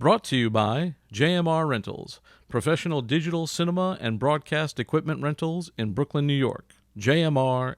Brought to you by JMR Rentals, professional digital cinema and broadcast equipment rentals in Brooklyn, New York. JMRNY.com.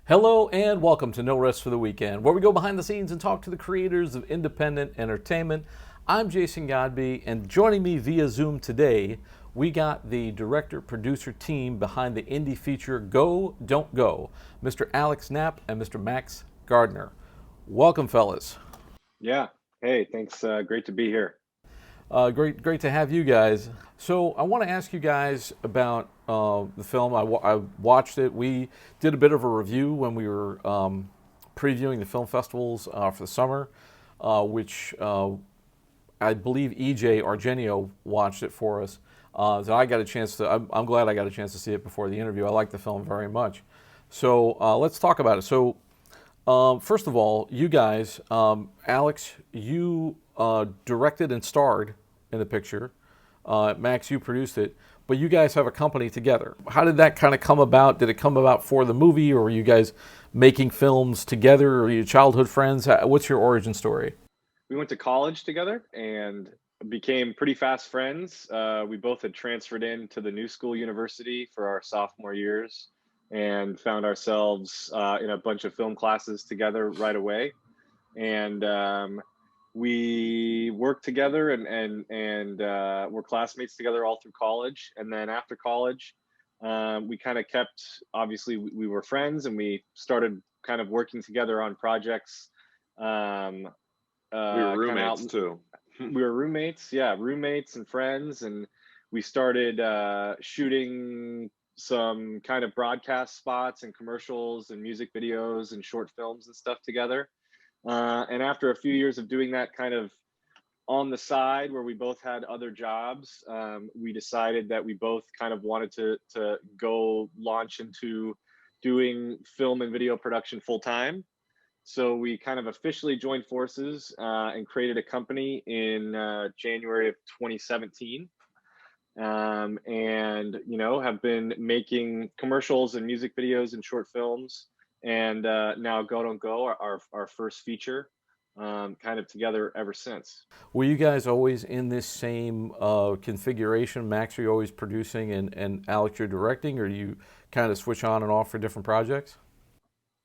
Hello and welcome to No Rest for the Weekend, where we go behind the scenes and talk to the creators of independent entertainment. I'm Jason Godbey, and joining me via Zoom today, we got the director-producer team behind the indie feature Go, Don't Go, Mr. Alex Knapp and Mr. Max Gardner. Welcome, fellas. Yeah. Hey, thanks. Great to be here. Great to have you guys. So I want to ask you guys about the film. I watched it. We did a bit of a review when we were previewing the film festivals for the summer, which I believe EJ Argenio watched it for us. So I got a chance to. I'm glad I got a chance to see it before the interview. I like the film very much. So let's talk about it. So first of all, you guys, Alex, you directed and starred in the picture. Max, you produced it, but you guys have a company together. How did that kind of come about? Did it come about for the movie, or were you guys making films together, or are you childhood friends? What's your origin story? We went to college together and became pretty fast friends. We both had transferred into the New School University for our sophomore years and found ourselves in a bunch of film classes together right away. And we worked together and were classmates together all through college. And then after college, we kind of kept, obviously, we were friends and we started kind of working together on projects. We were Kind of roommates out. too. We were roommates, yeah, roommates and friends. And we started shooting some kind of broadcast spots and commercials and music videos and short films and stuff together. And after a few years of doing that kind of on the side where we both had other jobs, we decided that we both kind of wanted to go launch into doing film and video production full time. So we kind of officially joined forces and created a company in January of 2017. And, you know, have been making commercials and music videos and short films. And now Go Don't Go, our first feature, kind of together ever since. Were you guys always in this same configuration? Max, are you always producing, and Alex, you're directing, or do you kind of switch on and off for different projects?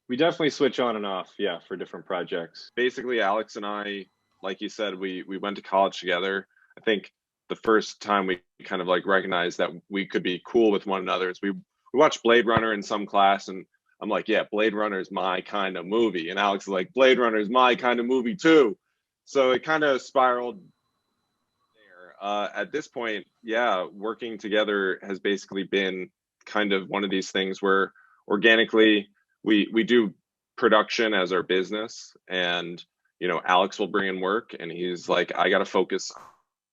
We definitely switch on and off, yeah, for different projects. Basically, Alex and I, like you said, we went to college together. I think the first time we kind of like recognized that we could be cool with one another is we watched Blade Runner in some class, and I'm like, yeah, Blade Runner is my kind of movie, and Alex is like, Blade Runner is my kind of movie too. So it kind of spiraled there. At this point, yeah, working together has basically been kind of one of these things where organically we do production as our business, and you know, Alex will bring in work and he's like, I got to focus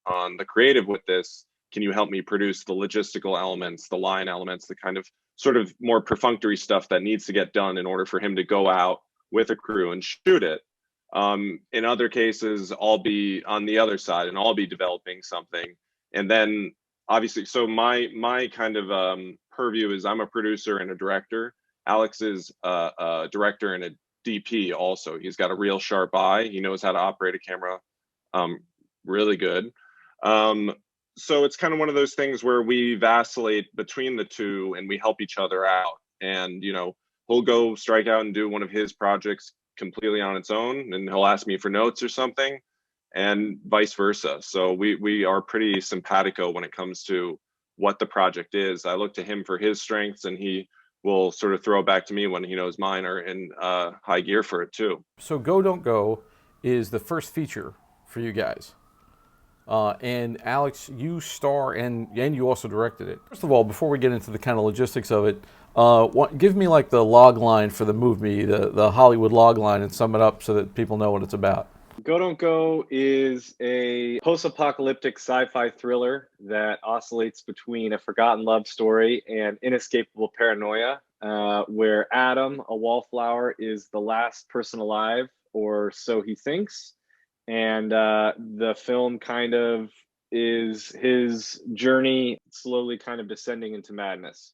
on the creative with this. Can you help me produce the logistical elements, the line elements, the kind of sort of more perfunctory stuff that needs to get done in order for him to go out with a crew and shoot it? In other cases, I'll be on the other side and I'll be developing something. And then obviously, so my kind of purview is I'm a producer and a director. Alex is a director and a DP also. He's got a real sharp eye. He knows how to operate a camera really good. So it's kind of one of those things where we vacillate between the two and we help each other out. And, you know, he'll go strike out and do one of his projects completely on its own, and he'll ask me for notes or something, and vice versa. So we are pretty simpatico when it comes to what the project is. I look to him for his strengths, and he will sort of throw it back to me when he knows mine are in high gear for it too. So Go Don't Go is the first feature for you guys. And Alex, you star and you also directed it. First of all, before we get into the kind of logistics of it, give me like the log line for the movie, the Hollywood log line, and sum it up so that people know what it's about. Go Don't Go is a post-apocalyptic sci-fi thriller that oscillates between a forgotten love story and inescapable paranoia, where Adam, a wallflower, is the last person alive or so he thinks. And the film kind of is his journey slowly kind of descending into madness.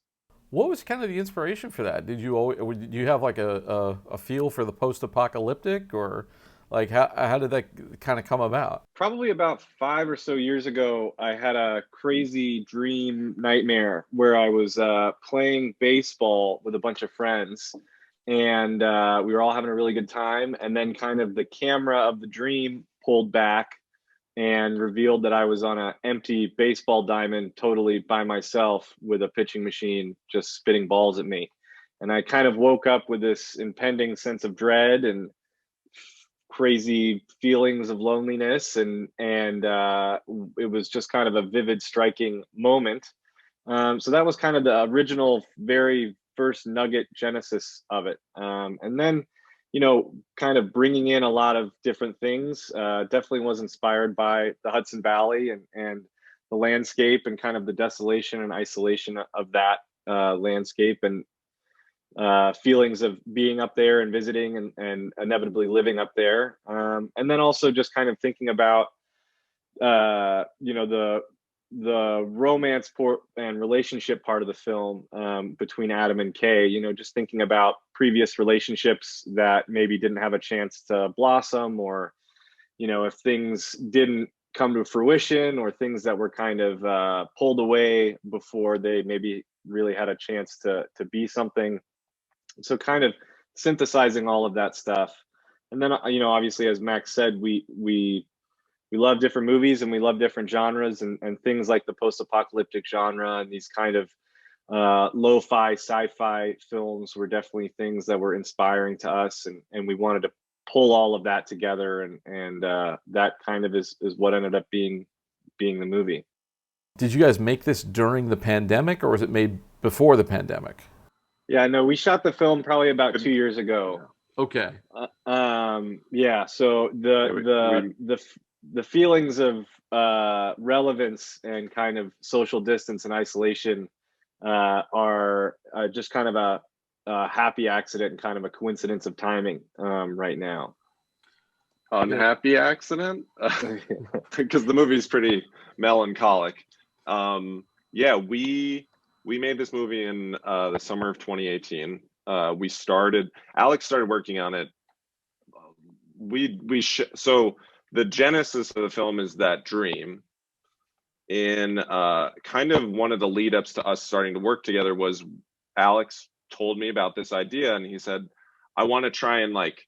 What was kind of the inspiration for that? Did you always, did you have like a feel for the post-apocalyptic, or like how did that kind of come about? Probably about 5 or so years ago, I had a crazy dream nightmare where I was playing baseball with a bunch of friends, and we were all having a really good time. And then, kind of, the camera of the dream pulled back and revealed that I was on an empty baseball diamond, totally by myself, with a pitching machine just spitting balls at me. And I kind of woke up with this impending sense of dread and crazy feelings of loneliness, and it was just kind of a vivid, striking moment. So that was kind of the original, very first nugget genesis of it. And then, kind of bringing in a lot of different things. Definitely was inspired by the Hudson Valley and the landscape and kind of the desolation and isolation of that landscape, and feelings of being up there and visiting and inevitably living up there. And then also just kind of thinking about, the romance and relationship part of the film, between Adam and Kay, just thinking about previous relationships that maybe didn't have a chance to blossom, or, if things didn't come to fruition, or things that were kind of pulled away before they maybe really had a chance to be something. So kind of synthesizing all of that stuff. And then, obviously, as Max said, we love different movies, and we love different genres, and things like the post-apocalyptic genre and these kind of lo-fi sci-fi films were definitely things that were inspiring to us, and we wanted to pull all of that together, and that kind of is what ended up being the movie. Did you guys make this during the pandemic, or was it made before the pandemic? Yeah, no, we shot the film probably about 2 years ago. Okay. Yeah, so the feelings of relevance and kind of social distance and isolation are just kind of a happy accident and kind of a coincidence of timing right now. Unhappy accident? Because the movie's pretty melancholic. Yeah, we made this movie in the summer of 2018. Alex started working on it. So the genesis of the film is that dream. In kind of one of the lead ups to us starting to work together was Alex told me about this idea, and he said, I want to try and like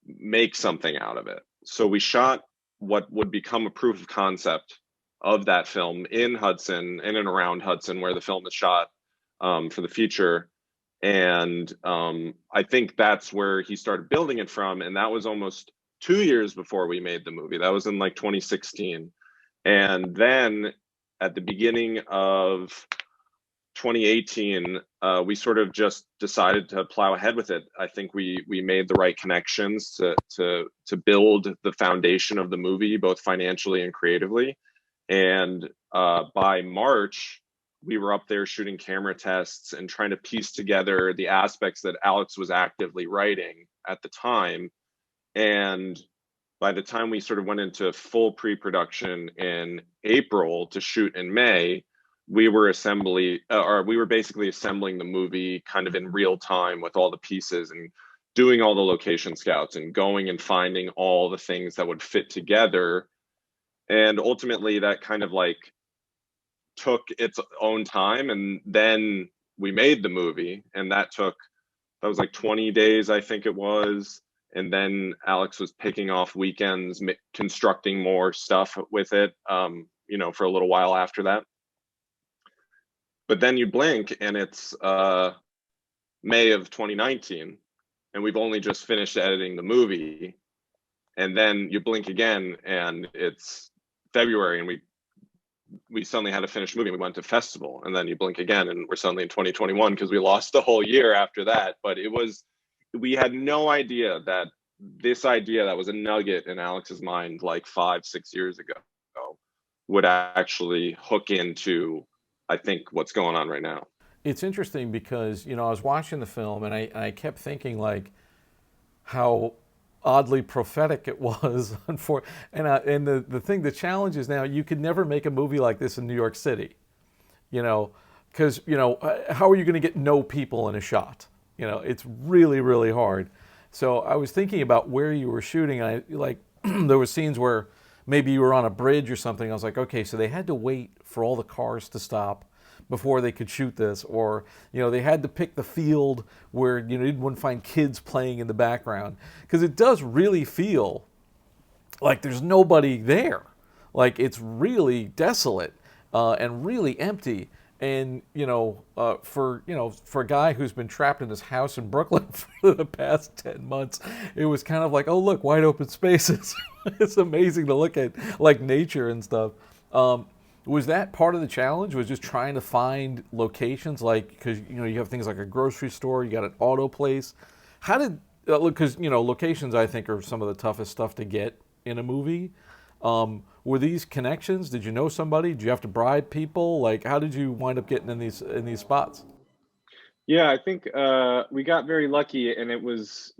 make something out of it. So we shot what would become a proof of concept of that film in Hudson, in and around Hudson, where the film is shot for the future. And I think that's where he started building it from. And that was almost 2 years before we made the movie. That was in like 2016. And then at the beginning of 2018, we sort of just decided to plow ahead with it. I think we made the right connections to build the foundation of the movie, both financially and creatively. And by March, we were up there shooting camera tests and trying to piece together the aspects that Alex was actively writing at the time. And by the time we sort of went into full pre-production in April to shoot in May, we were basically assembling the movie kind of in real time with all the pieces, and doing all the location scouts and going and finding all the things that would fit together. And ultimately that kind of like took its own time, and then we made the movie, and that was like 20 days, I think it was. And then Alex was picking off weekends, constructing more stuff with it, for a little while after that. But then you blink and it's May of 2019, and we've only just finished editing the movie. And then you blink again and it's February, and we suddenly had a finished movie. We went to festival, and then you blink again and we're suddenly in 2021, because we lost the whole year after that. But we had no idea that this idea that was a nugget in Alex's mind like 5-6 years ago would actually hook into, I think, what's going on right now. It's interesting because, I was watching the film, and I kept thinking like how oddly prophetic it was. And the challenge is now you could never make a movie like this in New York City, you know, because how are you going to get no people in a shot? It's really really hard. So I was thinking about where you were shooting. I like there were scenes where maybe you were on a bridge or something. I was like, okay, so they had to wait for all the cars to stop before they could shoot this, or they had to pick the field where you didn't want to find kids playing in the background, because it does really feel like there's nobody there. Like it's really desolate and really empty. And for a guy who's been trapped in his house in Brooklyn for the past 10 months, it was kind of like, oh look, wide open spaces. It's amazing to look at, like nature and stuff. Was that part of the challenge? Was just trying to find locations, like because you have things like a grocery store, you got an auto place. How did because locations I think are some of the toughest stuff to get in a movie. Were these connections? Did you know somebody? Did you have to bribe people? Like, how did you wind up getting in these spots? Yeah, I think we got very lucky, and it was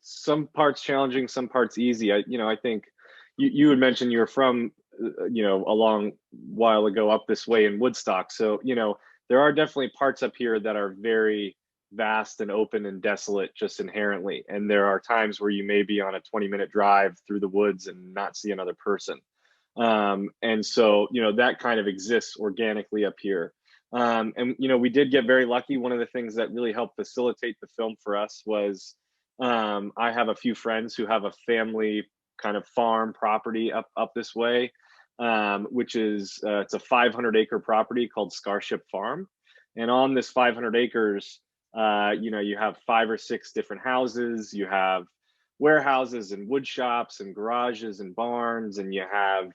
some parts challenging, some parts easy. I think you had mentioned you were from a long while ago up this way in Woodstock, so there are definitely parts up here that are very vast and open and desolate just inherently, and there are times where you may be on a 20-minute drive through the woods and not see another person, and so that kind of exists organically up here. And we did get very lucky. One of the things that really helped facilitate the film for us was I have a few friends who have a family kind of farm property up this way, which is it's a 500-acre property called Starship Farm, and on this 500 acres, you have 5 or 6 different houses. You have warehouses and wood shops and garages and barns, and you have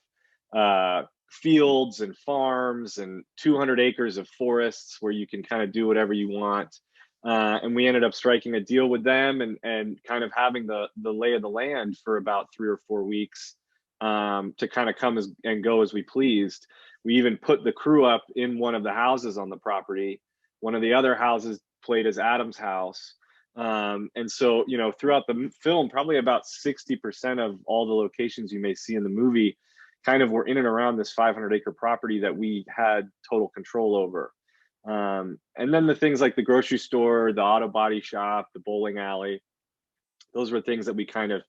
fields and farms and 200 acres of forests where you can kind of do whatever you want. And we ended up striking a deal with them and kind of having the lay of the land for about 3 or 4 weeks, to kind of come and go as we pleased. We even put the crew up in one of the houses on the property. One of the other houses played as Adam's house. And so, throughout the film, probably about 60% of all the locations you may see in the movie kind of were in and around this 500-acre property that we had total control over. And then the things like the grocery store, the auto body shop, the bowling alley, those were things that we kind of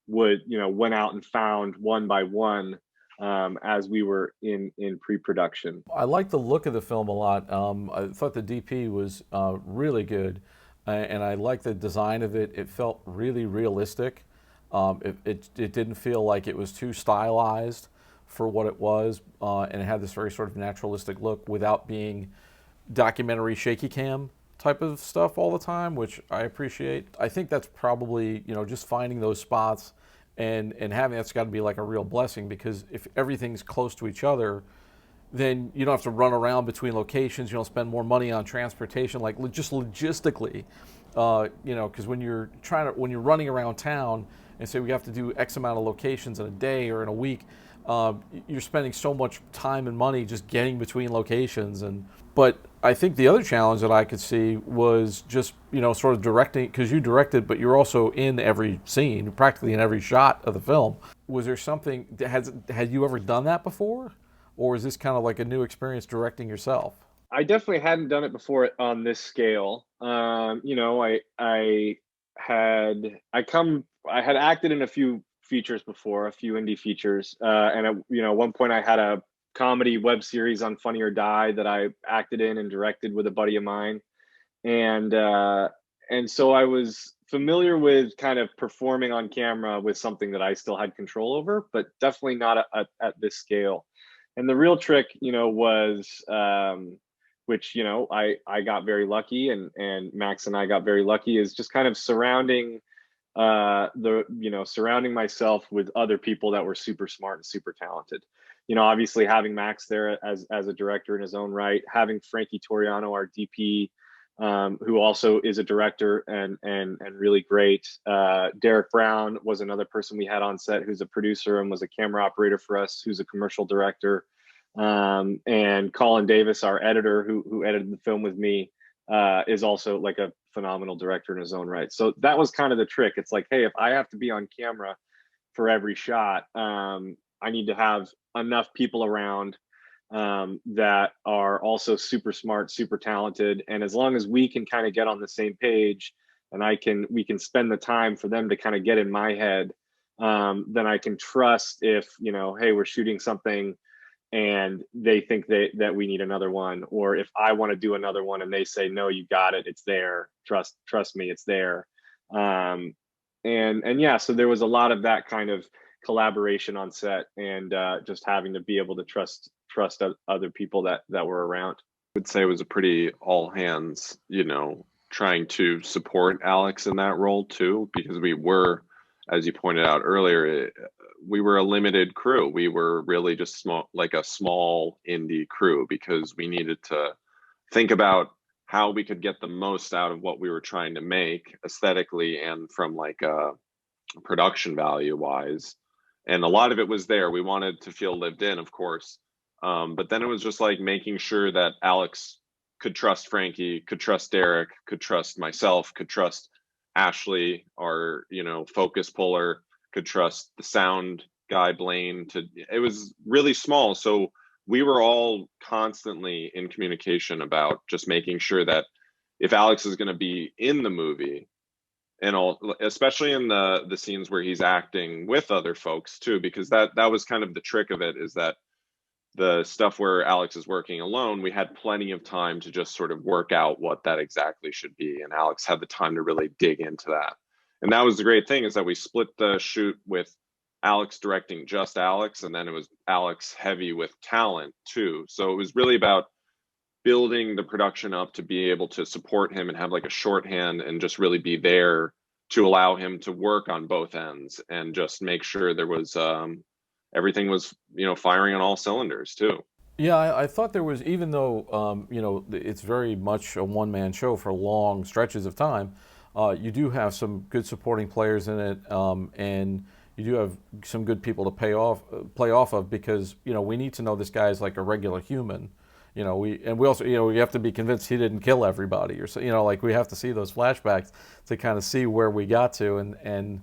went out and found one by one, as we were in pre-production. I like the look of the film a lot. I thought the DP was really good, and I liked the design of it. It felt really realistic. It didn't feel like it was too stylized for what it was, and it had this very sort of naturalistic look without being documentary shaky cam type of stuff all the time, which I appreciate. I think that's probably, just finding those spots and having that's got to be like a real blessing, because if everything's close to each other, then you don't have to run around between locations. You don't spend more money on transportation, like just logistically, because when you're running around town and say we have to do X amount of locations in a day or in a week, you're spending so much time and money just getting between locations. But I think the other challenge that I could see was just sort of directing, because you directed, but you're also in every scene, practically in every shot of the film. Was there something had you ever done that before, or is this kind of like a new experience directing yourself? I definitely hadn't done it before on this scale. I had acted in a few features before, a few indie features, and at one point I had a comedy web series on Funny or Die that I acted in and directed with a buddy of mine, and so I was familiar with kind of performing on camera with something that I still had control over, but definitely not at this scale. And the real trick, was which I got very lucky, and Max and I got very lucky, is just kind of surrounding surrounding myself with other people that were super smart and super talented. Obviously having Max there as a director in his own right, having Frankie Toriano, our DP, who also is a director and really great. Derek Brown was another person we had on set, who's a producer and was a camera operator for us, who's a commercial director. And Colin Davis, our editor, who edited the film with me, is also like a phenomenal director in his own right. So that was kind of the trick. It's like, hey, if I have to be on camera for every shot, I need to have enough people around that are also super smart, super talented. And as long as we can kind of get on the same page, and we can spend the time for them to kind of get in my head, then I can trust if, you know, hey, we're shooting something and they think that we need another one, or if I want to do another one and they say, no, you got it, it's there, trust me, it's there. And yeah, so there was a lot of that kind of collaboration on set, and just having to be able to trust other people that were around. I would say it was a pretty all hands, you know, trying to support Alex in that role too, because we were, as you pointed out earlier, we were a limited crew. We were really just small, like a small indie crew, because we needed to think about how we could get the most out of what we were trying to make aesthetically and from like a production value wise. And a lot of it was there. We wanted to feel lived in, of course. But then it was just like making sure that Alex could trust Frankie, could trust Derek, could trust myself, could trust Ashley, our, you know, focus puller, could trust the sound guy, Blaine. It was really small. So we were all constantly in communication about just making sure that if Alex is going to be in the movie, and all, especially in the scenes where he's acting with other folks too, because that was kind of the trick of it, is that the stuff where Alex is working alone, we had plenty of time to just sort of work out what that exactly should be. And Alex had the time to really dig into that. And that was the great thing, is that we split the shoot with Alex directing just Alex, and then it was Alex heavy with talent too. So it was really about building the production up to be able to support him and have like a shorthand and just really be there to allow him to work on both ends and just make sure there was everything was, you know, firing on all cylinders too. Yeah, I thought there was, even though you know, it's very much a one-man show for long stretches of time, you do have some good supporting players in it, and you do have some good people to play off of, because, you know, we need to know this guy is like a regular human. You know, we also, you know, we have to be convinced he didn't kill everybody, or so, you know, like we have to see those flashbacks to kind of see where we got to, and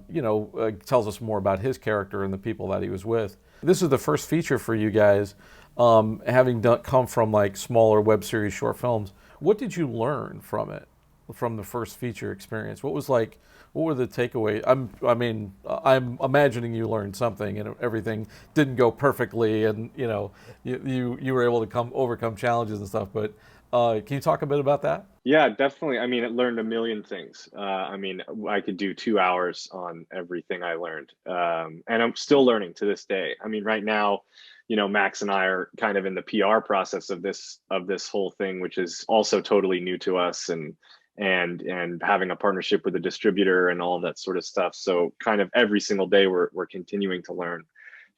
you know, tells us more about his character and the people that he was with. This is the first feature for you guys, having come from like smaller web series short films. What did you learn from it, from the first feature experience? What were the takeaways? I'm imagining you learned something, and everything didn't go perfectly, and you know, you were able to overcome challenges and stuff. But can you talk a bit about that? Yeah, definitely. I mean, it learned a million things. I mean, I could do 2 hours on everything I learned, and I'm still learning to this day. I mean, right now, you know, Max and I are kind of in the PR process of this whole thing, which is also totally new to us, and having a partnership with a distributor and all that sort of stuff. So kind of every single day we're continuing to learn.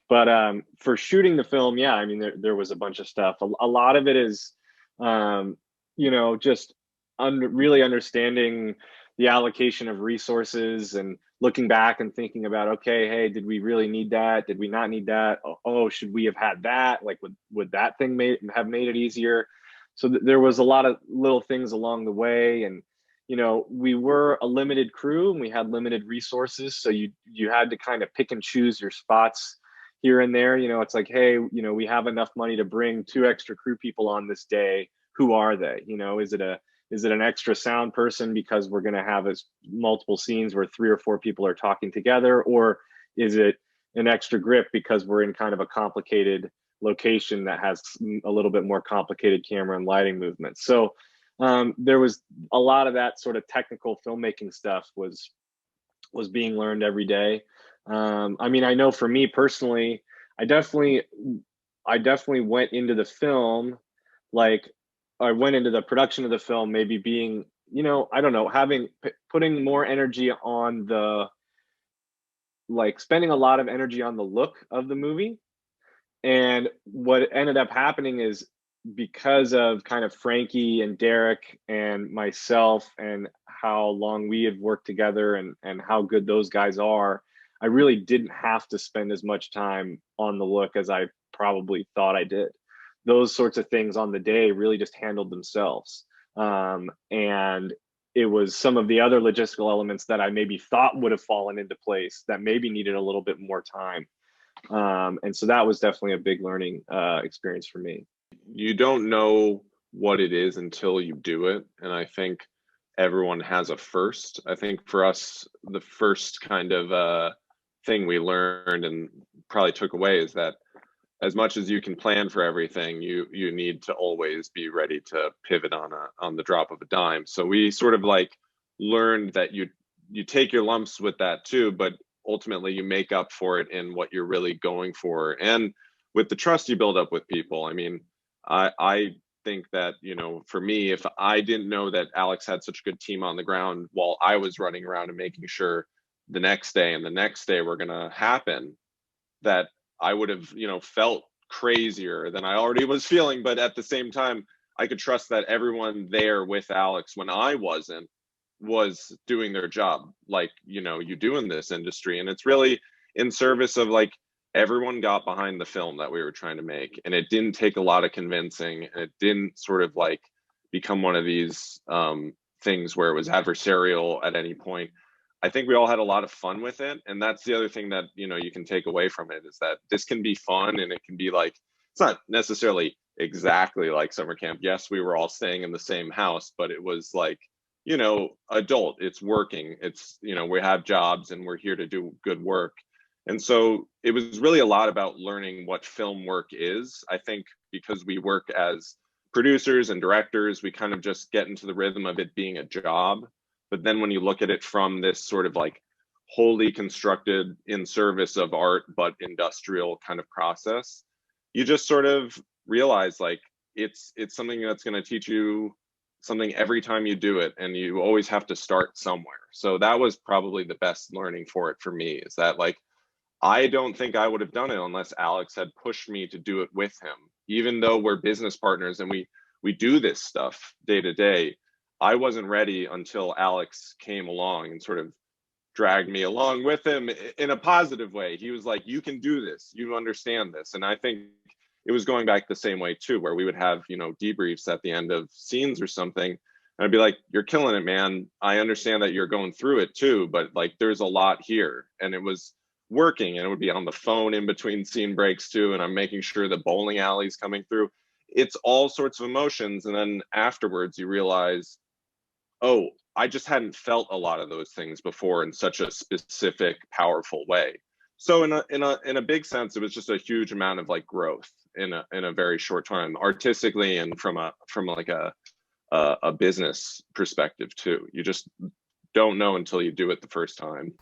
But for shooting the film, yeah, I mean, there was a bunch of stuff. A lot of it is, you know, just really understanding the allocation of resources and looking back and thinking about, okay, hey, did we really need that? Did we not need that? Oh, should we have had that? Like, would that thing have made it easier? So there was a lot of little things along the way. And, you know, we were a limited crew and we had limited resources. So you had to kind of pick and choose your spots here and there. You know, it's like, hey, you know, we have enough money to bring 2 extra crew people on this day. Who are they? You know, is it an extra sound person because we're going to have multiple scenes where 3 or 4 people are talking together? Or is it an extra grip because we're in kind of a complicated location that has a little bit more complicated camera and lighting movements? So there was a lot of that sort of technical filmmaking stuff was being learned every day. I mean, I know for me personally, I definitely went into the film, like I went into the production of the film, maybe being, you know, I don't know, putting more energy on spending a lot of energy on the look of the movie. And what ended up happening is, because of kind of Frankie and Derek and myself and how long we had worked together and how good those guys are, I really didn't have to spend as much time on the look as I probably thought I did. Those sorts of things on the day really just handled themselves. And it was some of the other logistical elements that I maybe thought would have fallen into place that maybe needed a little bit more time. And so that was definitely a big learning experience for me. You don't know what it is until you do it. And I think everyone has a first. I think for us, the first kind of thing we learned and probably took away is that as much as you can plan for everything, you need to always be ready to pivot on the drop of a dime. So we sort of like learned that you take your lumps with that too, but ultimately you make up for it in what you're really going for, and with the trust you build up with people. I mean, I think that, you know, for me, if I didn't know that Alex had such a good team on the ground while I was running around and making sure the next day and the next day were going to happen, that I would have, you know, felt crazier than I already was feeling. But at the same time, I could trust that everyone there with Alex when I wasn't was doing their job like, you know, you do in this industry. And it's really in service of like everyone got behind the film that we were trying to make. And it didn't take a lot of convincing. And it didn't sort of like become one of these things where it was adversarial at any point. I think we all had a lot of fun with it. And that's the other thing that, you know, you can take away from it is that this can be fun, and it can be like, it's not necessarily exactly like summer camp. Yes, we were all staying in the same house, but it was like, you know, adult, it's working. It's, you know, we have jobs and we're here to do good work. And so it was really a lot about learning what film work is. I think because we work as producers and directors, we kind of just get into the rhythm of it being a job. But then when you look at it from this sort of like wholly constructed in service of art, but industrial kind of process, you just sort of realize like it's something that's going to teach you something every time you do it. And you always have to start somewhere. So that was probably the best learning for it for me, is that like, I don't think I would have done it unless Alex had pushed me to do it with him. Even though we're business partners and we do this stuff day to day, I wasn't ready until Alex came along and sort of dragged me along with him in a positive way. He was like, you can do this, you understand this. And I think it was going back the same way too, where we would have, you know, debriefs at the end of scenes or something. And I'd be like, you're killing it, man. I understand that you're going through it too, but like there's a lot here. And it was working, and it would be on the phone in between scene breaks too. And I'm making sure the bowling alley's coming through. It's all sorts of emotions. And then afterwards you realize, oh, I just hadn't felt a lot of those things before in such a specific, powerful way. So in a big sense, it was just a huge amount of like growth in a very short time, artistically and from like a business perspective too. You just don't know until you do it the first time.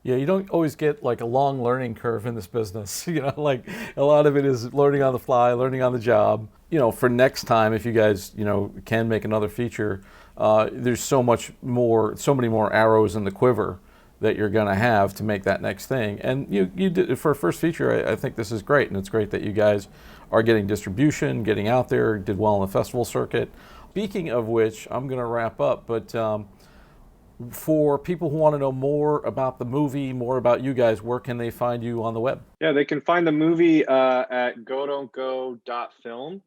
Yeah, you don't always get like a long learning curve in this business. You know, like a lot of it is learning on the fly, learning on the job. You know, for next time, if you guys, you know, can make another feature, there's so many more arrows in the quiver that you're going to have to make that next thing. And you did for a first feature. I think this is great, and it's great that you guys are getting distribution, getting out there, did well on the festival circuit. Speaking of which, I'm going to wrap up, but. For people who want to know more about the movie, more about you guys, where can they find you on the web? Yeah, they can find the movie at godon'tgo.film.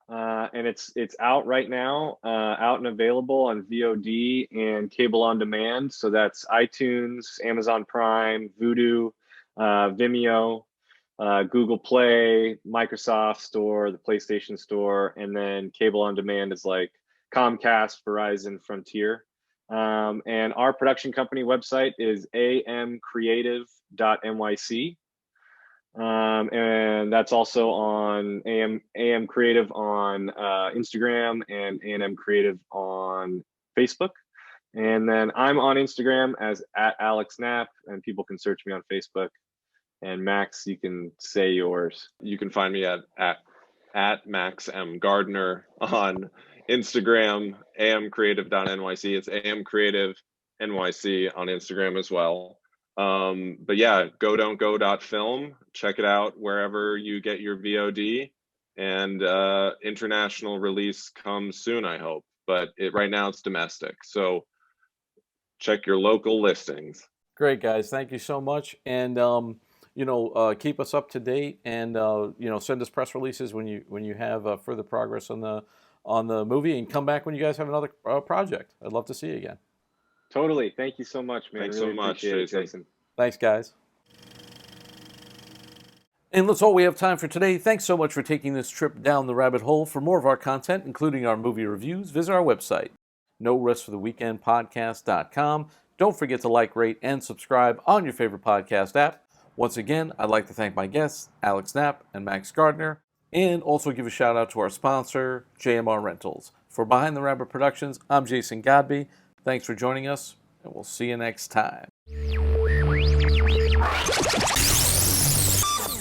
And it's out right now, out and available on VOD and cable on demand. So that's iTunes, Amazon Prime, Vudu, Vimeo, Google Play, Microsoft Store, the PlayStation Store, and then cable on demand is like Comcast, Verizon, Frontier. And our production company website is amcreative.nyc. And that's also on AM Creative on Instagram and A&M Creative on Facebook. And then I'm on Instagram as @AlexKnapp, and people can search me on Facebook. And Max, you can say yours. You can find me at Max M. Gardner on Instagram, amcreative.nyc. It's amcreative NYC on Instagram as well. But yeah, godon'tgo.film. Check it out wherever you get your VOD, and international release comes soon, I hope. But right now it's domestic, so check your local listings. Great, guys. Thank you so much. And keep us up to date, and send us press releases when you have further progress on on the movie, and come back when you guys have another project. I'd love to see you again. Totally. Thank you so much, man. Thanks really so much, appreciate it, Jason. Thanks, guys. And that's all we have time for today. Thanks so much for taking this trip down the rabbit hole. For more of our content, including our movie reviews, visit our website, norestfortheweekendpodcast.com. Don't forget to like, rate, and subscribe on your favorite podcast app. Once again, I'd like to thank my guests, Alex Knapp and Max Gardner, and also give a shout out to our sponsor, JMR Rentals. For Behind the Rabbit Productions, I'm Jason Godbey. Thanks for joining us, and we'll see you next time.